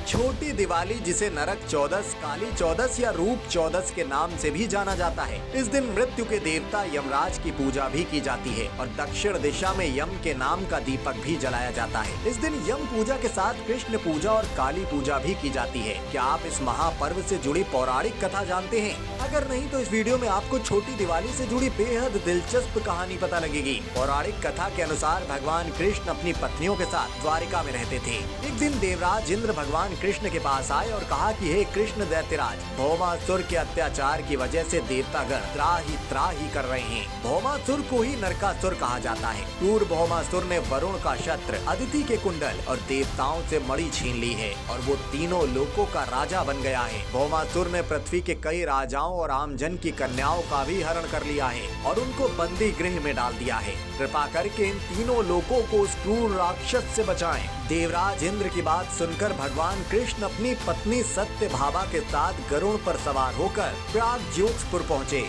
छोटी दिवाली, जिसे नरक चौदस, काली चौदस या रूप चौदस के नाम से भी जाना जाता है। इस दिन मृत्यु के देवता यमराज की पूजा भी की जाती है और दक्षिण दिशा में यम के नाम का दीपक भी जलाया जाता है। इस दिन यम पूजा के साथ कृष्ण पूजा और काली पूजा भी की जाती है। क्या आप इस महापर्व से जुड़ी पौराणिक कथा जानते हैं? अगर नहीं तो इस वीडियो में आपको छोटी दिवाली से जुड़ी बेहद दिलचस्प कहानी पता लगेगी। पौराणिक कथा के अनुसार भगवान कृष्ण अपनी पत्नियों के साथ द्वारिका में रहते थे। एक दिन देवराज इंद्र भगवान कृष्ण के पास आए और कहा कि हे कृष्ण दैत्यराज, भौमासुर के अत्याचार की वजह से देवतागण त्राही कर रहे हैं। भौमासुर को ही नरकासुर कहा जाता है। क्रूर भौमासुर ने वरुण का छत्र, अदिति के कुंडल और देवताओं से मणि छीन ली है और वो तीनों लोकों का राजा बन गया है। भौमासुर ने पृथ्वी के कई राजाओं और आमजन की कन्याओं का भी हरण कर लिया है और उनको बंदी गृह में डाल दिया है। कृपा करके इन तीनों लोकों को उस क्रूर राक्षस से बचाएं। देवराज इंद्र की बात सुनकर भगवान कृष्ण अपनी पत्नी सत्यभामा के साथ गरुड़ पर सवार होकर प्रागज्योतिषपुर पहुँचे,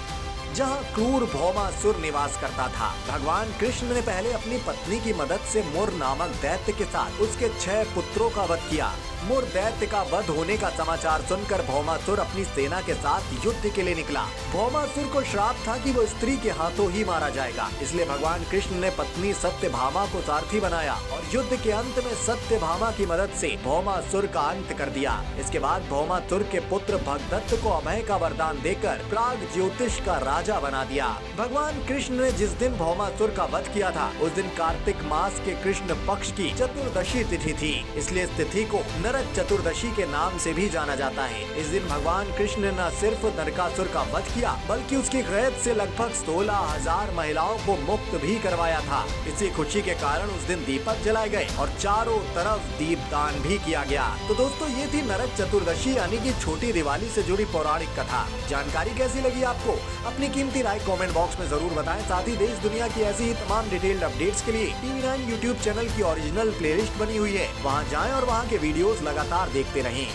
जहाँ क्रूर भौमासुर निवास करता था। भगवान कृष्ण ने पहले अपनी पत्नी की मदद से मुर नामक दैत्य के साथ उसके 6 पुत्रों का वध किया। मुर दैत्य का वध होने का समाचार सुनकर भौमासुर अपनी सेना के साथ युद्ध के लिए निकला। भौमासुर को श्राप था कि वो स्त्री के हाथों ही मारा जाएगा, इसलिए भगवान कृष्ण ने पत्नी सत्यभामा को सारथी बनाया और युद्ध के अंत में सत्यभामा की मदद से भौमासुर का अंत कर दिया। इसके बाद भौमासुर के पुत्र भगदत्त को अभय का वरदान देकर प्रागज्योतिष का राजा बना दिया। भगवान कृष्ण ने जिस दिन भौमासुर का वध किया था, उस दिन कार्तिक मास के कृष्ण पक्ष की चतुर्दशी तिथि थी, इसलिए इस तिथि को नरक चतुर्दशी के नाम से भी जाना जाता है। इस दिन भगवान कृष्ण ने न सिर्फ नरकासुर का वध किया, बल्कि उसकी कैद से लगभग 16,000 महिलाओं को मुक्त भी करवाया था। इसी खुशी के कारण उस दिन दीपक जलाए गए और चारों तरफ दीपदान भी किया गया। तो दोस्तों, ये थी नरक चतुर्दशी यानी कि छोटी दिवाली से जुड़ी पौराणिक कथा। जानकारी कैसी लगी आपको? अपनी कीमती राय कमेंट बॉक्स में जरूर बताएं। साथ ही देश दुनिया की ऐसी ही तमाम डिटेल्ड अपडेट्स के लिए TV9 यूट्यूब चैनल की ओरिजिनल प्लेलिस्ट बनी हुई है, वहां जाएं और वहां के वीडियोस लगातार देखते रहें।